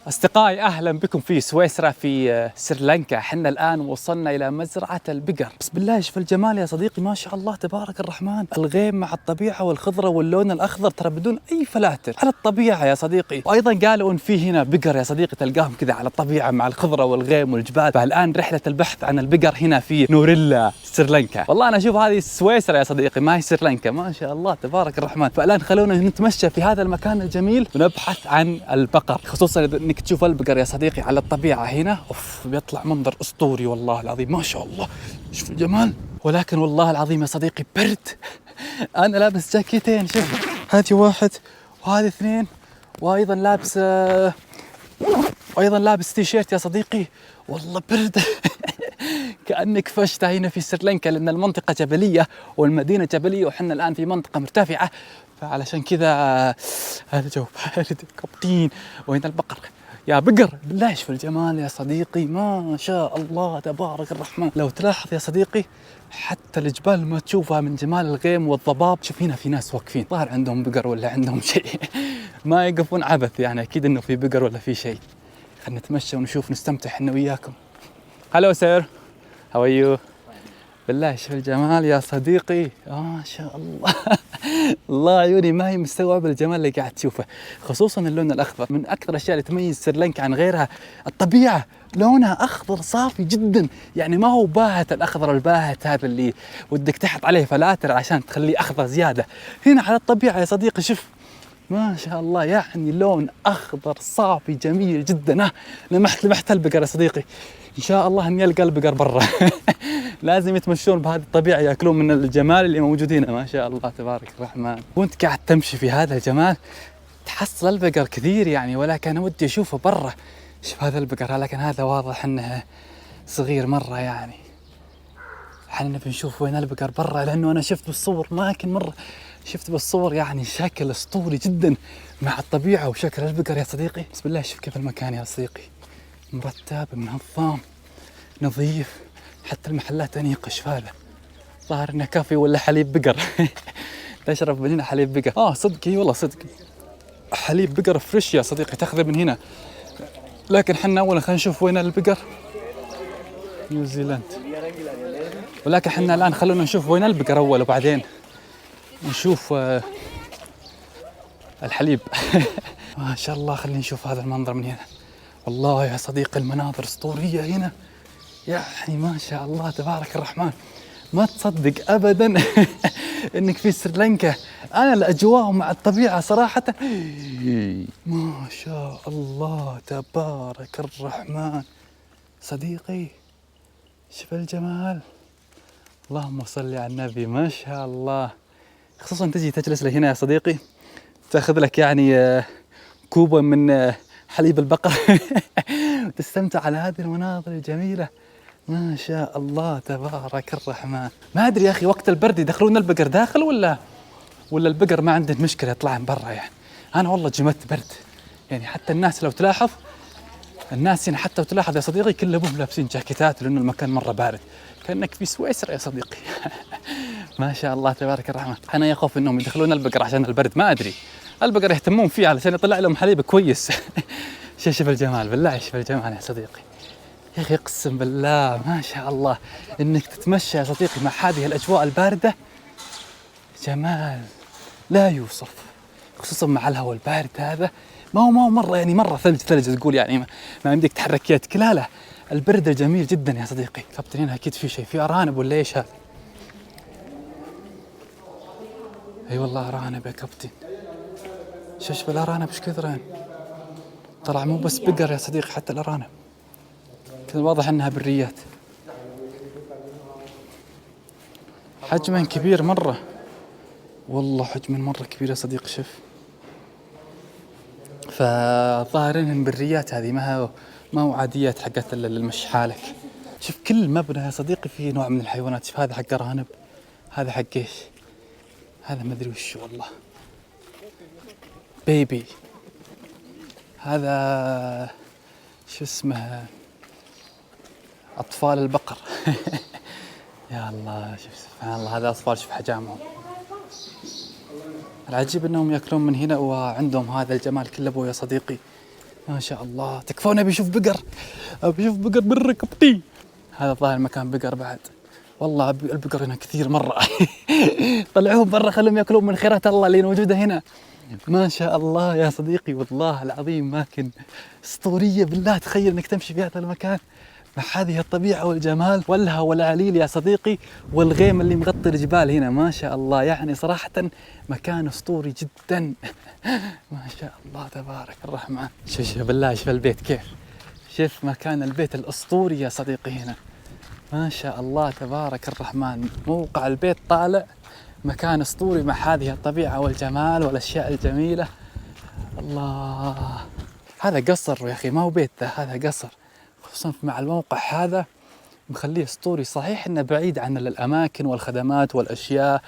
أصدقائي أهلا بكم في سويسرا في سريلانكا. حنا الآن وصلنا إلى مزرعة البقر. بس بالله شوف الجمال يا صديقي، ما شاء الله تبارك الرحمن. الغيم مع الطبيعة والخضرة واللون الأخضر ترى بدون أي فلاتر، على الطبيعة يا صديقي. وأيضا قالوا إن في هنا بقر يا صديقي تلقاهم كذا على الطبيعة مع الخضرة والغيم والجبال. فالآن رحلة البحث عن البقر هنا في نوريلا سريلانكا. والله أنا أشوف هذه سويسرا يا صديقي ما هي سريلانكا، ما شاء الله تبارك الرحمن. فالآن خلونا نتمشى في هذا المكان الجميل ونبحث عن البقر، خصوصا انك تشوف البقر يا صديقي على الطبيعة هنا. اوف بيطلع منظر اسطوري والله العظيم، ما شاء الله شوف الجمال. ولكن والله العظيم يا صديقي برد. انا لابس جاكيتين، شوف هذه واحد وهذه اثنين، وايضا لابس تيشيرت يا صديقي. والله برد. كأنك في شتاء هنا في سريلانكا، لأن المنطقة جبلية والمدينة جبلية وحنا الآن في منطقة مرتفعة، فعلشان كذا هذا جو بارد كابتين. وين البقر يا بقر؟ بالله شوف الجمال يا صديقي، ما شاء الله تبارك الرحمن. لو تلاحظ يا صديقي حتى الجبال ما تشوفها من جمال الغيم والضباب. شوف هنا في ناس واقفين، ظهر عندهم بقر ولا عندهم شيء. ما يقفون عبث يعني، أكيد إنه في بقر ولا في شيء. خلنا نتمشى ونشوف نستمتع إحنا وياكم. هلو سير، هاو ار يو؟ بالله شوف الجمال يا صديقي، ما شاء الله. الله عيوني ما هي مستوعبة الجمال اللي قاعد تشوفه، خصوصا اللون الأخضر. من أكثر الأشياء اللي تميز سريلانكا عن غيرها الطبيعة، لونها أخضر صافي جدا، يعني ما هو باهت الأخضر الباهت هذا اللي ودك تحط عليه فلاتر عشان تخليه أخضر زيادة. هنا على الطبيعة يا صديقي شوف ما شاء الله، يعني لون أخضر صافي جميل جدا. لمحت البقر يا صديقي، إن شاء الله إني ألقى البقر برا. لازم يتمشون بهذه الطبيعة، يأكلون من الجمال اللي موجود هنا، ما شاء الله تبارك الرحمن. وأنت قاعد تمشي في هذا الجمال تحصل البقر كثير يعني، ولكن أنا ودي أشوفه برا. شوف هذا البقر، لكن هذا واضح إنه صغير مرة يعني. احنا نبي نشوف وين البقر برا، لأنه أنا شفت بالصور، لكن مرة شفت بالصور يعني شكل أسطوري جدا مع الطبيعة وشكل البقر يا صديقي. بسم الله شوف كيف المكان يا صديقي، مرتب منظم نظيف، حتى المحلات أنيقة. شفاله ظاهر إنه كافي ولا حليب بقر. تشرب من هنا حليب بقر. صدقي والله صدقي حليب بقر فريش يا صديقي، تاخذه من هنا. لكن حنا أولا خلينا نشوف وين البقر. نيوزيلاند. ولكن حنا الآن خلونا نشوف وين البقر أول، وبعدين نشوف الحليب. ما شاء الله، خلينا نشوف هذا المنظر من هنا. والله يا صديقي المناظر أسطورية هنا، يعني ما شاء الله تبارك الرحمن. ما تصدق أبدا إنك في سريلانكا. أنا الأجواء مع الطبيعة صراحة ما شاء الله تبارك الرحمن. صديقي شوف الجمال، اللهم صل على النبي، ما شاء الله. خصوصا تجي تجلس لي هنا يا صديقي، تاخذ لك يعني كوبا من حليب البقر وتستمتع على هذه المناظر الجميلة. ما شاء الله تبارك الرحمن. ما أدري يا أخي وقت البرد يدخلون البقر داخل ولا البقر ما عنده مشكلة يطلع من برا يعني. أنا والله جمدت برد يعني. حتى الناس لو تلاحظ، الناس هنا حتى تلاحظ يا صديقي كلهم لابسين جاكيتات، لأنه المكان مرة بارد، كأنك في سويسرا يا صديقي. ما شاء الله تبارك الرحمن. أنا يخاف إنهم يدخلون البقر عشان البرد، ما أدري البقر يهتمون فيه علشان يطلع لهم حليب كويس. شوف الجمال، بالله شوف الجمال يا صديقي يا أخي، أقسم بالله ما شاء الله. إنك تتمشى يا صديقي مع هذه الأجواء الباردة جمال لا يوصف، خصوصا مع الهواء البارد هذا. ما هو مرة يعني مرة ثلج تقول يعني ما يمديك تحرك يدك. لا البرد جميل جدا يا صديقي. كابتن هنا أكيد في شيء، في أرانب ولا إيش هذا؟ أي والله أرانب يا كابتن. شوف الأرانب إيش كثرين، طلع مو بس بقر يا صديقي، حتى الأرانب كان واضح أنها بريات. حجمًا كبير مرة، والله حجمًا مرة كبير يا صديقي. شوف فظاهرين بريات، هذه ما هو عاديات حقت المشي حالك. شوف كل مبنى يا صديقي فيه نوع من الحيوانات. شوف هذا حق أرانب، هذا حق إيش؟ هذا ما أدري وش والله، بيبي. هذا شو اسمه، أطفال البقر. يا الله شوف سبحان الله، هذا أطفال شوف حجامهم. العجيب أنهم يأكلون من هنا وعندهم هذا الجمال كله يا صديقي. ما شاء الله. تكفون ابي اشوف بقر، ابي اشوف بقر بالركبتي. هذا الظاهر مكان بقر بعد. والله البقر هنا كثير مرة. طلعوهم برا خلهم ياكلون من خيرات الله اللي موجودة هنا. ما شاء الله يا صديقي، والله العظيم أماكن أسطورية بالله. تخيل انك تمشي في هذا المكان مع هذه الطبيعة والجمال والها والعليل يا صديقي، والغيم اللي مغطي الجبال هنا. ما شاء الله، يعني صراحة مكان أسطوري جدا. ما شاء الله تبارك الرحمن. شوف بالله، شوف البيت كيف، شوف مكان البيت الأسطوري يا صديقي هنا. ما شاء الله تبارك الرحمن. موقع البيت طالع مكان أسطوري مع هذه الطبيعة والجمال والأشياء الجميلة. الله، هذا قصر يا أخي، ما هو بيت، هذا قصر، خصوصا مع الموقع هذا مخليه أسطوري. صحيح إنه بعيد عن الأماكن والخدمات والأشياء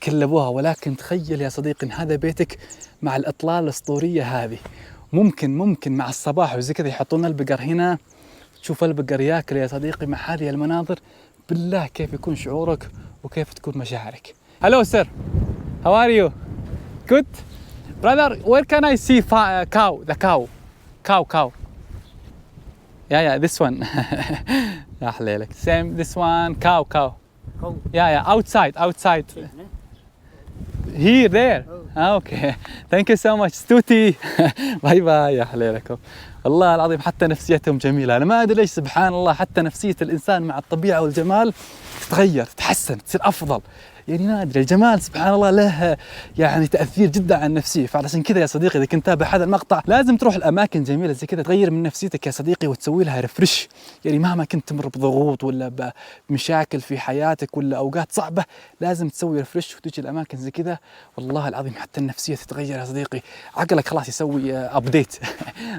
كلبوها، ولكن تخيل يا صديقي إن هذا بيتك مع الإطلال الأسطورية هذه. ممكن مع الصباح وزي كذا يحطون البقر هنا، تشوف البقر ياكل يا صديقي مع هذه المناظر. بالله كيف يكون شعورك وكيف تكون مشاعرك. Hello sir, how are you? Good? Brother, where can I see cow? The cow. Yeah, this one. يا حليلك. Same, this one, cow. Yeah, outside. Here, there. Okay. Thank you so much. Tuti. باي باي يا حليلكم. والله العظيم حتى نفسيتهم جميلة. أنا ما أدري ليش، سبحان الله، حتى نفسية الإنسان مع الطبيعة والجمال تتغير، تتحسن، تصير أفضل. يعني ما أدري، الجمال سبحان الله له يعني تأثير جدا على النفسية. فعلشان كذا يا صديقي إذا كنت تابع هذا المقطع لازم تروح الأماكن جميلة زي كذا، تغير من نفسيتك يا صديقي وتسوي لها ريفرش. يعني مهما كنت تمر بضغوط ولا بمشاكل في حياتك ولا أوقات صعبة، لازم تسوي ريفرش وتجي الأماكن زي كذا. والله العظيم حتى النفسية تتغير يا صديقي، عقلك خلاص يسوي أبديت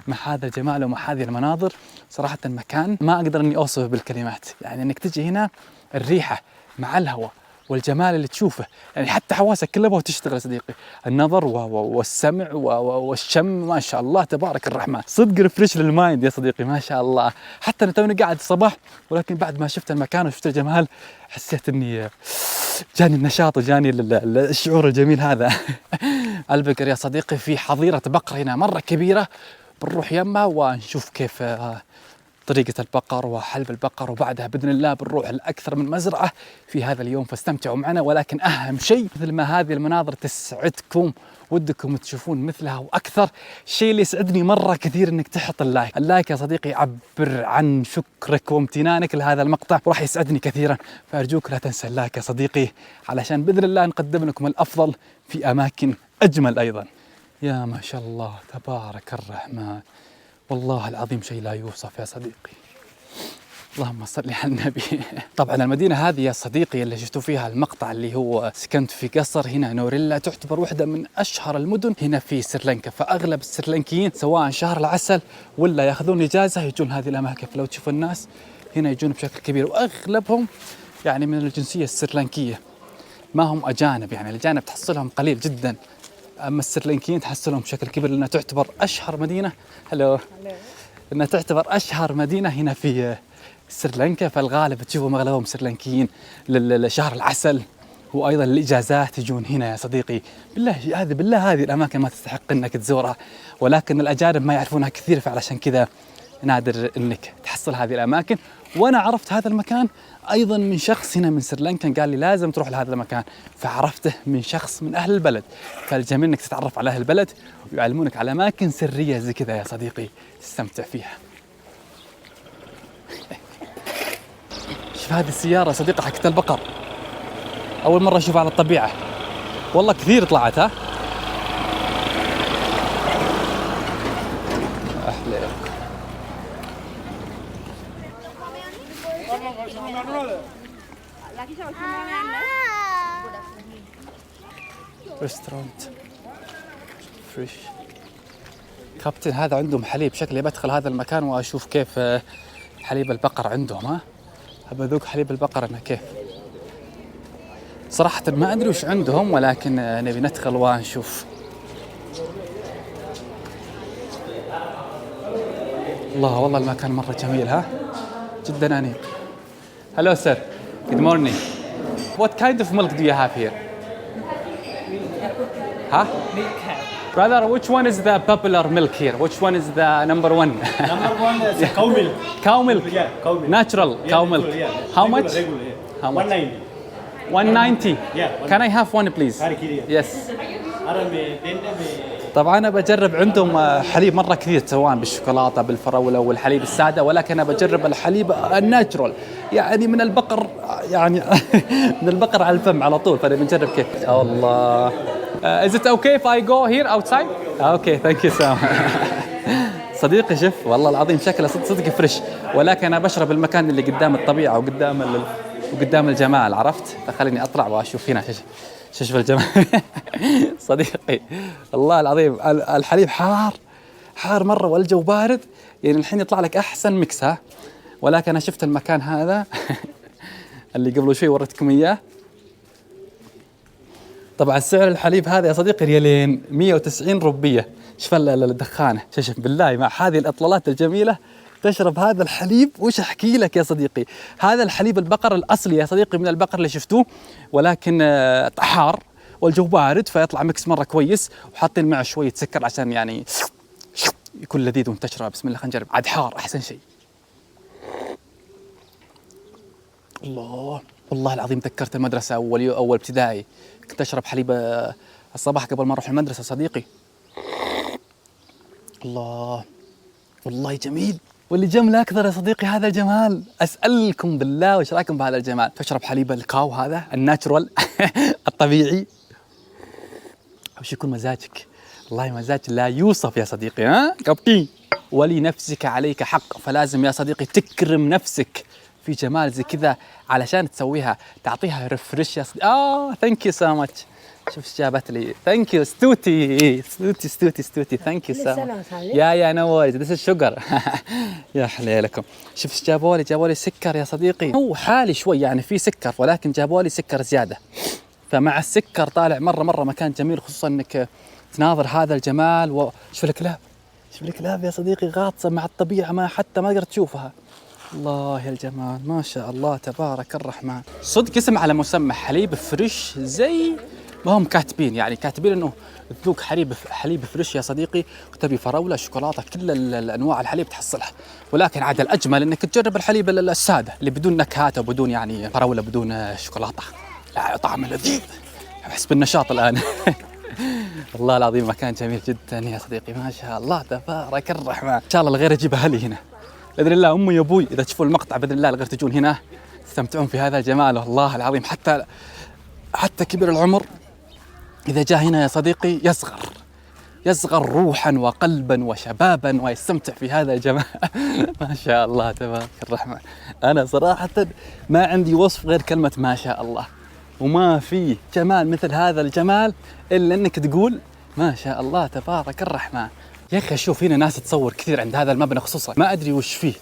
مع هذا الجمال ومع هذه المناظر. صراحة المكان ما أقدر إني أوصفه بالكلمات. يعني إنك تجي هنا، الريحة مع الهواء والجمال اللي تشوفه، يعني حتى حواسك كلها تشتغل يا صديقي، النظر والسمع والشم. ما شاء الله تبارك الرحمن، صدق ريفريش للمايند يا صديقي. ما شاء الله. حتى أنا توني قاعد الصباح، ولكن بعد ما شفت المكان وشفت الجمال حسيت إني جاني النشاط وجاني الشعور الجميل هذا. البقر يا صديقي في حظيرة بقر هنا مرة كبيرة، بنروح يمها ونشوف كيف طريقة البقر وحلب البقر، وبعدها بإذن الله بنروح لأكثر من مزرعة في هذا اليوم، فاستمتعوا معنا. ولكن أهم شيء مثل ما هذه المناظر تسعدكم ودكم تشوفون مثلها وأكثر، الشيء اللي يسعدني مرة كثير إنك تحط اللايك يا صديقي، يعبر عن شكرك وامتنانك لهذا المقطع وراح يسعدني كثيرا. فأرجوك لا تنسى اللايك يا صديقي، علشان بإذن الله نقدم لكم الأفضل في أماكن أجمل أيضا. يا ما شاء الله تبارك الرحمن، والله العظيم شيء لا يوصف يا صديقي. اللهم صل على النبي. طبعا المدينة هذه يا صديقي اللي شفتوا فيها المقطع اللي هو سكنت في قصر هنا نوريلا، تعتبر واحدة من أشهر المدن هنا في سريلانكا. فأغلب السريلانكيين سواء شهر العسل ولا يأخذون إجازة يجون هذه الأماكن. فلو تشوفوا الناس هنا يجون بشكل كبير، وأغلبهم يعني من الجنسية السريلانكية، ما هم أجانب. يعني الأجانب تحصلهم قليل جدا، أما السريلانكيين تحصلهم بشكل كبير، لأنها تعتبر أشهر مدينة. لأنها تعتبر أشهر مدينة هنا في سريلانكا. فالغالب تشوفهم أغلبهم سريلانكيين لشهر العسل وأيضا الإجازات يجون هنا يا صديقي. بالله هذه الأماكن ما تستحق أنك تزورها، ولكن الأجانب ما يعرفونها كثير، فعلشان كذا نادر أنك تحصل هذه الأماكن. وأنا عرفت هذا المكان أيضا من شخص هنا من سريلانكا قال لي لازم تروح لهذا المكان، فعرفته من شخص من أهل البلد. فالجميل أنك تتعرف على أهل البلد ويعلمونك على أماكن سرية زي كذا يا صديقي تستمتع فيها. شوف هذه السيارة صديقة حقت البقر، أول مرة أشوفها على الطبيعة، والله كثير طلعت. ها أحلى ريستورانت فريش. كابتن هذا عندهم حليب، شكلي بدخل هذا المكان وأشوف كيف حليب البقر عندهم. ها أبذوق حليب البقر أنا كيف. صراحة ما أدري وش عندهم، ولكن نبي ندخل ونشوف. الله والله المكان مرة جميل، ها جدا أنيق. Hello sir, good morning. What kind of milk do you have here? Huh? Brother, which one is the popular milk here? Which one is the number one? Number one is cow milk. Cow milk. Yeah, cow milk. Natural cow milk. How much? Regular, yeah. How much? 190. 190. Yeah. Can I have one please? Yes. طبعا انا بجرب عندهم حليب مره كثير سواء بالشوكولاته بالفراوله والحليب الساده، ولكن انا بجرب الحليب الناتشرال يعني من البقر، يعني من البقر على الفم على طول، فانا بنجرب كيف. الله. Is it okay if I go here outside? Okay, thank you so much. صديقي شوف والله العظيم شكله صدق فريش، ولكن انا بشرب المكان اللي قدام الطبيعه وقدام الجمال، عرفت؟ فخليني اطلع واشوف هنا شوف الجمال. صديقي والله العظيم الحليب حار مره والجو بارد، يعني الحين يطلع لك احسن ميكس ها. ولكن انا شفت المكان هذا اللي قبل شوي وريتكم اياه. طبعا سعر الحليب هذا يا صديقي ريالين 190 روبيه. شوف الدخانه، شوف بالله مع هذه الاطلالات الجميله تشرب هذا الحليب. وش احكي لك يا صديقي، هذا الحليب البقر الاصلي يا صديقي من البقر اللي شفتوه، ولكن حار والجو بارد فيطلع ميكس مره كويس، وحاطين معه شويه سكر عشان يعني يكون لذيذ وانت تشرب. بسم الله خلينا نجرب، عاد حار احسن شيء. الله والله العظيم ذكرت المدرسه اول ابتدائي، كنت اشرب حليب الصباح قبل ما اروح المدرسه صديقي. الله والله جميل. واللي جمله اكثر يا صديقي هذا الجمال. اسالكم بالله وش رايكم بهذا الجمال؟ تشرب حليب الكاو هذا الناتشرال الطبيعي، وش يكون مزاجك؟ والله مزاج لا يوصف يا صديقي. ها كابتن، ولنفسك عليك حق، فلازم يا صديقي تكرم نفسك في جمال زي كذا علشان تسويها، تعطيها ريفرش يا صديقي. ثانك يو سو ماتش. شوف ايش جابت لي. ثانك يو ستوتي. ثانك يو سو ماتش. يا نوريز ذيس الشوجر. يا حليلكم. شوف ايش جابوا لي سكر يا صديقي. هو حالي شوي يعني في سكر، ولكن جابوا لي سكر زياده، فمع السكر طالع مره مكان جميل، خصوصا انك تناظر هذا الجمال. شوف الكلاب يا صديقي غاطسه مع الطبيعه، ما حتى ما قدرت تشوفها. الله يا الجمال، ما شاء الله تبارك الرحمن. صدق اسم على مسمى، حليب فريش زي ما هم كاتبين، يعني كاتبين انه تذوق حليب فريش يا صديقي، وتبي فراوله شوكولاته كل الانواع الحليب تحصلها. ولكن عاد الاجمل انك تجرب الحليب الساده اللي بدون نكهات وبدون يعني فراوله بدون شوكولاته، لا طعم لذيذ. احس بالنشاط الان. والله العظيم مكان جميل جدا يا صديقي، ما شاء الله تبارك الرحمن. ان شاء الله الغير اجيبها لي هنا باذن الله. امي وابوي اذا تشوفوا المقطع باذن الله الغير تجون هنا تستمتعون في هذا الجمال. والله العظيم حتى كبير العمر اذا جاء هنا يا صديقي يصغر روحا وقلبا وشبابا ويستمتع في هذا الجمال. ما شاء الله تبارك الرحمن. انا صراحه ما عندي وصف غير كلمه ما شاء الله، وما في جمال مثل هذا الجمال الا انك تقول ما شاء الله تبارك الرحمن. يا اخي اشوف هنا ناس تصور كثير عند هذا المبنى خصوصا، ما ادري وش فيه،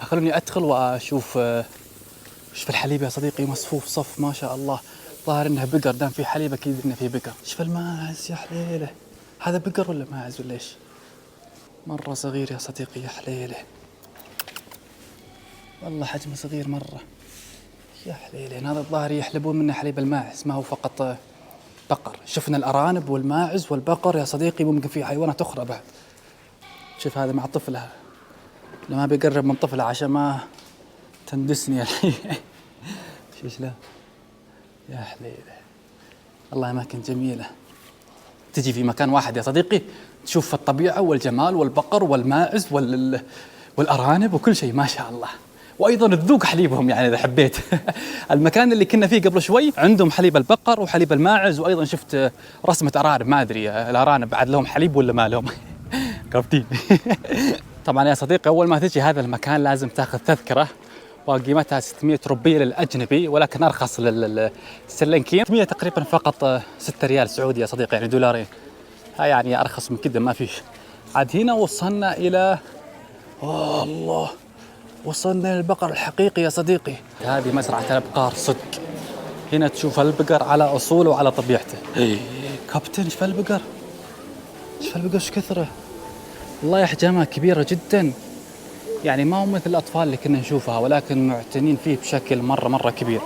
فخلوني ادخل واشوف وش في الحليب يا صديقي. مصفوف صف ما شاء الله، ظاهر انها بقر، دام في حليب اكيد انه في بقر. شوف الماعز يا حليله، هذا بقر ولا ماعز ولا ايش؟ مره صغير يا صديقي يا حليله، والله حجمه صغير مره يا حليله. هذا الظاهر يحلبون منه حليب الماعز، ما هو فقط بقر. شفنا الارانب والماعز والبقر يا صديقي، ممكن في حيوانات اخرى بعد. شوف هذا مع طفلها، لما بيقرب من طفلها عشان ما تندسني الحين. شوش له يا حليله. والله أماكن جميلة، تجي في مكان واحد يا صديقي تشوف الطبيعة والجمال والبقر والماعز والأرانب وكل شيء ما شاء الله، وأيضا تذوق حليبهم يعني إذا حبيت. المكان اللي كنا فيه قبل شوي عندهم حليب البقر وحليب الماعز، وأيضا شفت رسمة أرانب، ما أدري الأرانب بعد لهم حليب ولا ما لهم. كابتن. طبعا يا صديقي أول ما تجي هذا المكان لازم تاخذ تذكرة، وقيمتها 600 روبية للأجنبي، ولكن أرخص للسرلنكيين 600 تقريبا فقط 6 ريال سعودي يا صديقي، يعني دولارين. هاي يعني أرخص من كده ما فيش. عاد هنا وصلنا إلى الله، وصلنا للبقر الحقيقي يا صديقي. هذه مزرعة الأبقار صدق، هنا تشوف البقر على أصوله وعلى طبيعته. كابتن شوف البقر، شوف البقر ايش كثره، والله أحجامها كبيرة جدا، يعني ما هو مثل الأطفال اللي كنا نشوفها، ولكن معتنين فيه بشكل مرة كبير.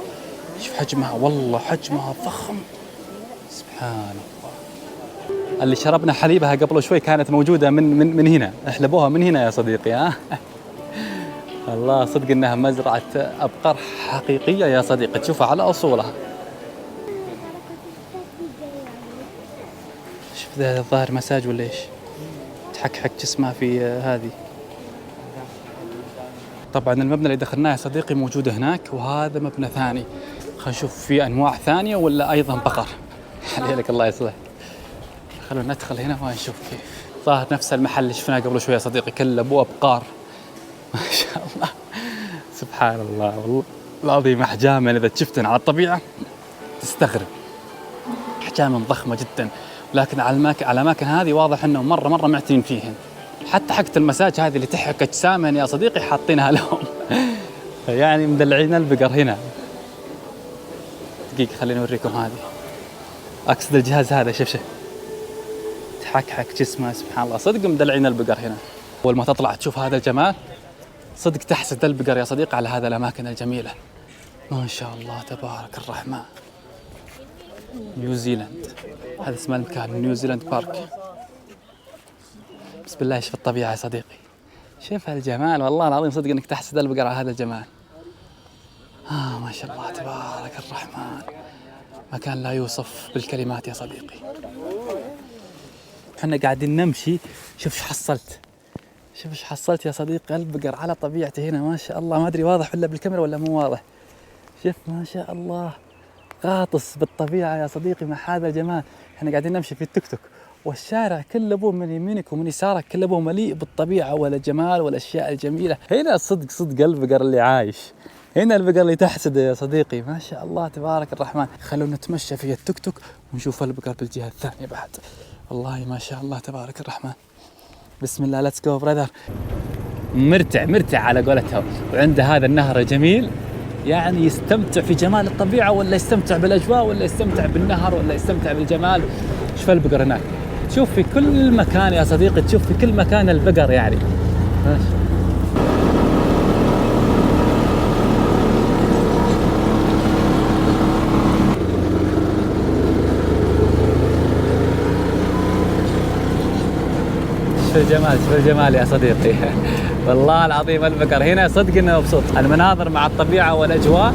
شوف حجمها، والله حجمها ضخم سبحان الله. اللي شربنا حليبها قبل شوي كانت موجودة من هنا، احلبوها من هنا يا صديقي. ها الله صدق انها مزرعة ابقار حقيقية يا صديقي، تشوفها على اصولها. شوف ذا الظاهر مساج ولا ايش، تحكحك جسمها في هذه. طبعا المبنى اللي دخلناه يا صديقي موجود هناك، وهذا مبنى ثاني. خلينا نشوف في انواع ثانية ولا ايضا بقر. حليلك الله يصلح. خلونا ندخل هنا ونشوف كيف. ظاهر نفس المحل اللي شفناه قبل شوي يا صديقي، كله ابو ابقار. ما شاء الله سبحان الله والله العظيم، احجام اذا شفتن على الطبيعة تستغرب، احجام ضخمة جدا. لكن على الاماكن هذه واضح انهم مرة معتنين فيهن. حتى حقة المساج هذه اللي تحك اجسامهن يا صديقي حاطينها لهم. يعني مدلعين البقر هنا. دقيقة خليني اوريكم هذه، اقصد الجهاز هذا. شوف تحكحك جسمه سبحان الله، صدق مدلعين البقر هنا. اول ما تطلع تشوف هذا الجمال صدق تحسد البقر يا صديقي على هذه الاماكن الجميلة. ما شاء الله تبارك الرحمن. نيوزيلاند، هذا اسم المكان نيوزيلاند بارك. بسم الله. شوف الطبيعة يا صديقي، شوف هالجمال والله العظيم، صدق انك تحسد البقر على هذا الجمال. ما شاء الله تبارك الرحمن، مكان لا يوصف بالكلمات يا صديقي. احنا قاعدين نمشي، شوف ايش حصلت، شوف ايش حصلت يا صديقي. البقر على طبيعته هنا ما شاء الله، ما ادري واضح ولا بالكاميرا ولا مو واضح. شوف ما شاء الله غاطس بالطبيعة يا صديقي مع هذا الجمال. احنا قاعدين نمشي في التوك توك، والشارع كله ابوه من يمينك ومن يسارك كله ابوه مليء بالطبيعة والجمال والاشياء الجميلة. هنا صدق البقر اللي عايش، هنا البقر اللي تحسده يا صديقي. ما شاء الله تبارك الرحمن. خلونا نتمشى في التوك توك ونشوف البقر بالجهة الثانية بعد. والله ما شاء الله تبارك الرحمن. بسم الله، ليتس جو براذر. مرتع على قولتهم، وعنده هذا النهر الجميل، يعني يستمتع في جمال الطبيعة ولا يستمتع بالأجواء ولا يستمتع بالنهر ولا يستمتع بالجمال. شوف البقر هناك، تشوف في كل مكان يا صديقي، تشوف في كل مكان البقر يعني. ماشي. شوف الجمال يا صديقي. والله العظيم البقر هنا صدق انه مبسوط. المناظر مع الطبيعة والأجواء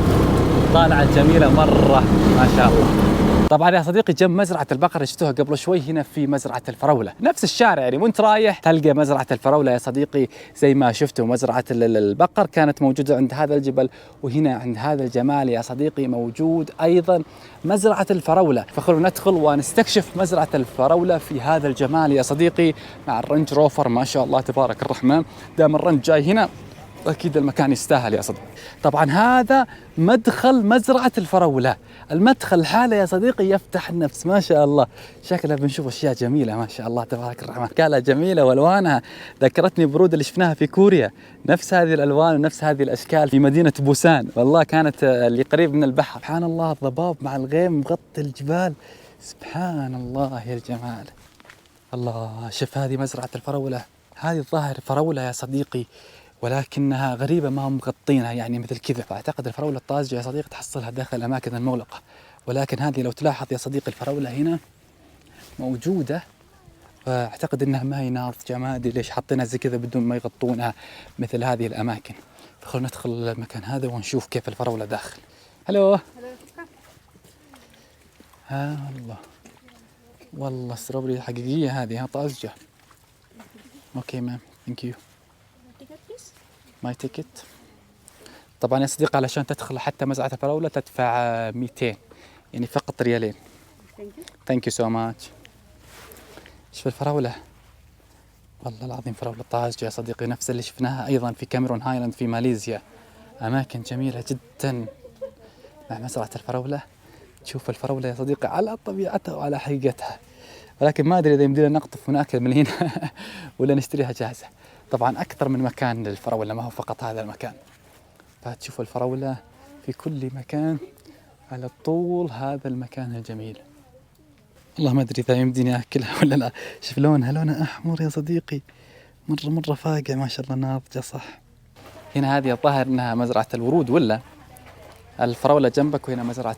طالعة جميلة مرة ما شاء الله. طبعا يا صديقي جنب مزرعة البقر اللي شفتوها قبل شوي هنا في مزرعة الفراولة، نفس الشارع يعني، وانت رايح تلقى مزرعة الفراولة يا صديقي زي ما شفتوا. مزرعة البقر كانت موجودة عند هذا الجبل، وهنا عند هذا الجمال يا صديقي موجود أيضا مزرعة الفراولة. فخلونا ندخل ونستكشف مزرعة الفراولة في هذا الجمال يا صديقي مع الرنج روفر. ما شاء الله تبارك الرحمن، دام الرنج جاي هنا أكيد المكان يستاهل يا صديقي. طبعا هذا مدخل مزرعة الفراولة، المدخل حاله يا صديقي يفتح النفس. ما شاء الله شكلها بنشوف أشياء جميلة ما شاء الله تبارك الرحمن. كالها جميلة والوانها ذكرتني برود اللي شفناها في كوريا، نفس هذه الألوان ونفس هذه الأشكال في مدينة بوسان. والله كانت اللي قريب من البحر. سبحان الله الضباب مع الغيم مغطي الجبال. سبحان الله يا الجمال. الله شوف هذه مزرعة الفراولة، هذه الظاهر فراولة يا صديقي ولكنها غريبة ما هم مغطينها يعني مثل كذا. فأعتقد الفراولة الطازجة يا صديقي تحصلها داخل الأماكن المغلقة، ولكن هذه لو تلاحظ يا صديقي الفراولة هنا موجودة، فأعتقد أنها ما هي نار جمادي ليش حاطينها زي كذا بدون ما يغطونها مثل هذه الأماكن. فخلونا ندخل المكان هذا ونشوف كيف الفراولة داخل. هلو. الله والله استروبري حقيقية هذه طازجة. اوكي مام ثانك يو. ماي تيكت. طبعا يا صديقي علشان تدخل حتى مزرعة الفراولة تدفع 200 يعني فقط ريالين. ثانك يو سو ماتش. شوف الفراولة والله العظيم فراولة طازجة يا صديقي، نفس اللي شفناها أيضا في كاميرون هايلاند في ماليزيا. أماكن جميلة جدا مع مزرعة الفراولة. تشوف الفراولة يا صديقي على طبيعتها وعلى حقيقتها، ولكن ما أدري إذا يمدينا نقطف وناكل من هنا ولا نشتريها جاهزة. طبعا أكثر من مكان للفراولة ما هو فقط هذا المكان، فتشوف الفراولة في كل مكان على طول هذا المكان الجميل. والله ما أدري إذا يمديني أكلها ولا لا. شوف لونها أحمر يا صديقي، مرة فاقع ما شاء الله ناضجة صح. هنا هذه الظاهر أنها مزرعة الورود ولا الفراولة جنبك، وهنا مزرعة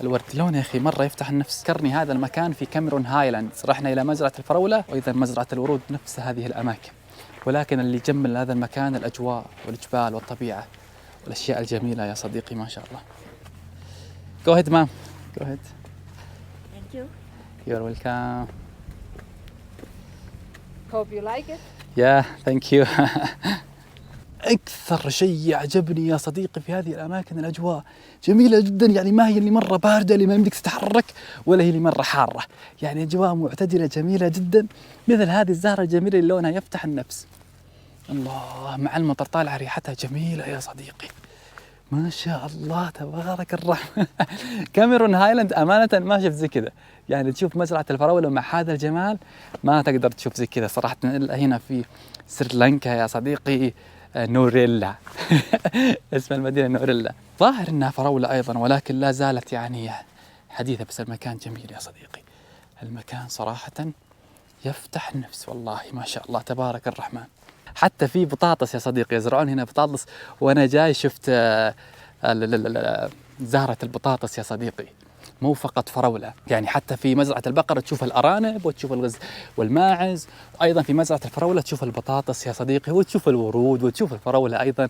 الورد لون يا أخي مرة يفتح النفس. ذكرني هذا المكان في كاميرون هايلاند، رحنا إلى مزرعة الفراولة وأيضا مزرعة الورود، نفس هذه الأماكن، ولكن اللي يجمل هذا المكان الأجواء والجبال والطبيعة والأشياء الجميلة يا صديقي ما شاء الله. Go ahead ma'am. Go ahead. Thank you. You're welcome. Hope you like it. Yeah, thank you. أكثر شيء يعجبني يا صديقي في هذه الأماكن الأجواء جميلة جدا، يعني ما هي اللي مرة باردة اللي ما يمديك تتحرك، ولا هي اللي مرة حارة، يعني أجواء معتدلة جميلة جدا، مثل هذه الزهرة الجميلة اللي لونها يفتح النفس. الله، مع المطر طالعة ريحتها جميلة يا صديقي ما شاء الله تبارك الرحمن. كاميرون هايلاند أمانة ما شفت زي كذا، يعني تشوف مزرعة الفراولة مع هذا الجمال ما تقدر تشوف زي كذا صراحة إلا هنا في سريلانكا يا صديقي. نوريلا اسم المدينة نوريلا. ظاهر إنها فراولة أيضا ولكن لا زالت يعني حديثة، بس المكان جميل يا صديقي، المكان صراحة يفتح النفس والله ما شاء الله تبارك الرحمن. حتى في بطاطس يا صديقي، يزرعون هنا بطاطس، وأنا جاي شفت زهرة البطاطس يا صديقي، مو فقط فراولة، يعني حتى في مزرعة البقرة تشوف الأرانب وتشوف الغز والماعز، وأيضا في مزرعة الفراولة تشوف البطاطس يا صديقي، وتشوف الورود وتشوف الفراولة أيضا،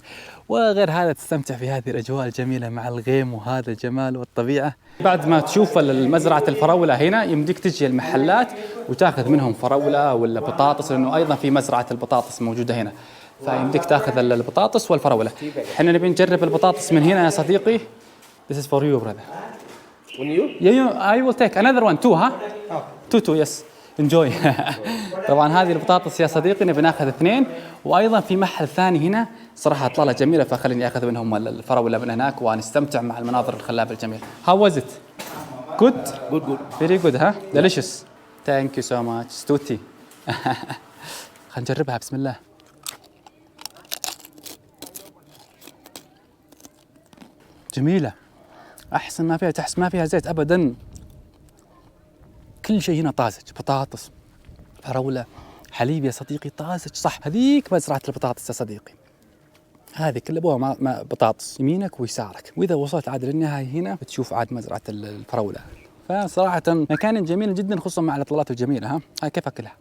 وغير هذا تستمتع في هذه الأجواء الجميلة مع الغيم وهذا الجمال والطبيعة. بعد ما تشوف مزرعة الفراولة هنا يمديك تجي المحلات وتاخذ منهم فراولة ولا بطاطس، لأنه أيضا في مزرعة البطاطس موجودة هنا، فيمديك تاخذ البطاطس والفراولة. احنا نبي نجرب البطاطس من هنا يا صديقي. This is for you brother. When you? Yeah, I will take another one too, huh? Two, yes. Enjoy. طبعا هذه البطاطس يا صديقي نبي ناخذ 2، وايضا في محل ثاني هنا صراحه اطلاله جميله، فخليني اخذ منهم الفراوله من هناك ونستمتع مع المناظر الخلابه الجميله. How was it? Good? Good. Very good, huh? Delicious. Thank you so much. ستوتي. خلينا نجربها بسم الله. جميله، احسن ما فيها، تحس ما فيها زيت ابدا، كل شيء هنا طازج، بطاطس، فراولة، حليب يا صديقي طازج. صح هذيك مزرعة البطاطس يا صديقي، هذه كل ابوها ما بطاطس يمينك ويسارك، واذا وصلت عاد للنهاية هنا بتشوف عاد مزرعة الفراولة. فصراحة مكان جميل جدا، خصوصا مع الاطلالات الجميلة. ها كيف اكلها؟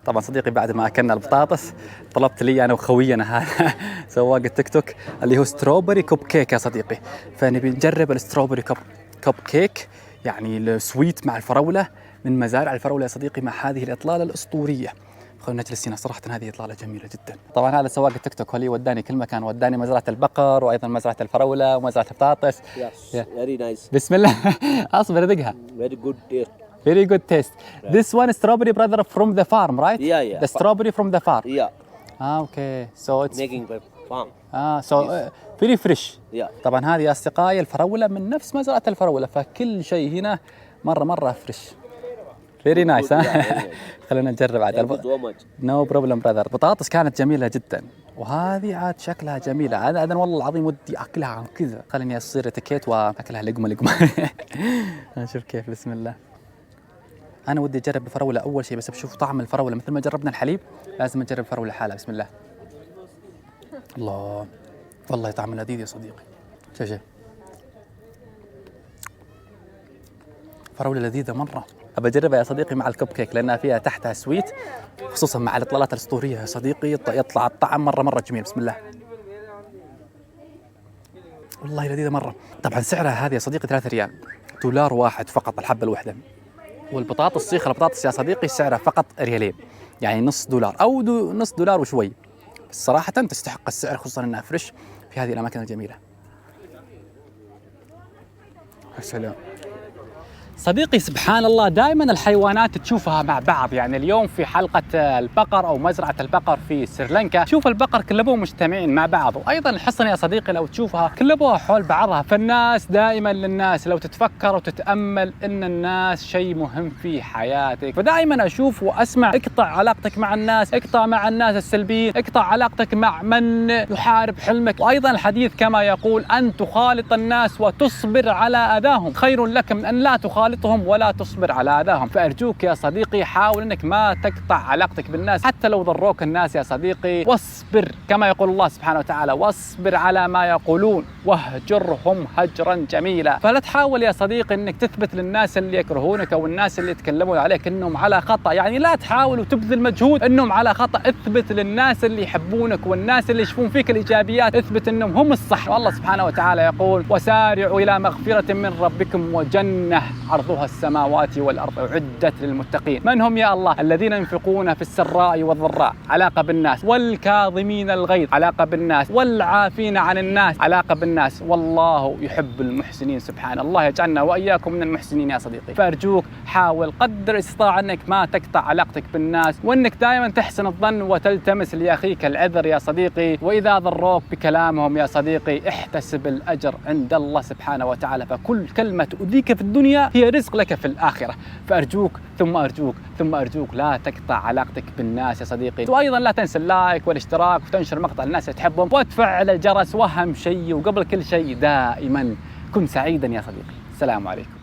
طبعا صديقي بعد ما اكلنا البطاطس طلبت لي انا وخوينا هذا سواق التيك توك اللي هو ستروبري كوب كيك يا صديقي، فنبي نجرب الستروبري كوب كيك، يعني السويت مع الفراولة من مزارع الفراولة يا صديقي، مع هذه الإطلالة الأسطورية. خلينا نجلس هنا، صراحة هذه إطلالة جميلة جدا. طبعا هذا سواق التيك توك اللي وداني كل مكان، وداني مزرعة البقر وأيضا مزرعة الفراولة ومزرعة البطاطس. Yes. Very nice. بسم الله. أصبر أدقها. Very good taste. Very good taste. This one is strawberry brother from the farm, right? Yeah. The strawberry from the farm. Yeah. Okay. So it's Making by farm. so very fresh. Yeah. طبعا هذه أصدقائي الفراولة من نفس مزرعة الفراولة، فكل شيء هنا مرة فريش. Very nice. خلينا نجرب عاد. Thank you so much. No problem brother. بطاطس كانت جميلة جدا، وهذه عاد شكلها جميلة. أنا والله العظيم ودي أكلها عن كذا، خليني أصير اتيكيت وأكلها لقمة. نشوف كيف. بسم الله. أنا ودي أجرب الفراولة أول شيء، بس بشوف طعم الفراولة مثل ما جربنا الحليب، لازم نجرب الفراولة حالها. بسم الله. الله، والله طعم لذيذ يا صديقي. شوف فراولة لذيذة مرة. أبى أجربها يا صديقي مع الكب كيك، لأنها فيها تحتها سويت، خصوصا مع الإطلالات الأسطورية يا صديقي، يطلع الطعم مرة جميل. بسم الله. والله لذيذة مرة. طبعا سعرها هذه يا صديقي 3 ريال، $1 فقط الحبة الواحدة. والبطاطس صيخ البطاطس يا صديقي سعرها فقط 2 ريال، يعني نص دولار أو نص دولار وشوي، بس صراحة تستحق السعر، خصوصا أنها فريش في هذه الأماكن الجميلة. السلام صديقي. سبحان الله، دائما الحيوانات تشوفها مع بعض، يعني اليوم في حلقة البقر أو مزرعة البقر في سريلانكا، شوف البقر كلهم مجتمعين مع بعض، وأيضا الحصن يا صديقي لو تشوفها كلها حول بعضها. فالناس دائما للناس، لو تتفكر وتتأمل إن الناس شيء مهم في حياتك، فدائما أشوف وأسمع اقطع علاقتك مع الناس، اقطع مع الناس السلبيين، اقطع علاقتك مع من يحارب حلمك. وأيضا الحديث كما يقول أن تخالط الناس وتصبر على أذاهم خير لك من أن لا تخالط تخالطهم ولا تصبر على أذاهم. فأرجوك يا صديقي حاول أنك ما تقطع علاقتك بالناس حتى لو ضروك الناس يا صديقي، واصبر كما يقول الله سبحانه وتعالى: واصبر على ما يقولون واهجرهم هجرا جميلا. فلا تحاول يا صديقي أنك تثبت للناس اللي يكرهونك أو الناس اللي يتكلمون عليك أنهم على خطأ، يعني لا تحاول وتبذل مجهود أنهم على خطأ. اثبت للناس اللي يحبونك والناس اللي يشوفون فيك الإيجابيات، اثبت أنهم هم الصح. والله سبحانه وتعالى يقول: وسارعوا إلى مغفرة من ربكم وجنة عرضها السماوات والأرض أعدت للمتقين. من هم يا الله؟ الذين ينفقون في السراء والضراء، علاقة بالناس، والكاظمين الغيظ، علاقة بالناس، والعافين عن الناس، علاقة بالناس. والله يحب المحسنين. سبحان الله، يجعلنا وإياكم من المحسنين يا صديقي. فأرجوك حاول قدر استطاع أنك ما تقطع علاقتك بالناس، وأنك دائما تحسن الظن وتلتمس لأخيك العذر يا صديقي. وإذا ضروك بكلامهم يا صديقي احتسب الأجر عند الله سبحانه وتعالى، فكل كلمة تؤذيك في الدنيا هي رزق لك في الآخرة. فأرجوك ثم أرجوك ثم أرجوك لا تقطع علاقتك بالناس يا صديقي. وأيضا لا تنسى اللايك والاشتراك وتنشر مقطع الناس اللي تحبهم وتفعل الجرس. وأهم شيء وقبل كل شيء دائما كن سعيدا يا صديقي. السلام عليكم.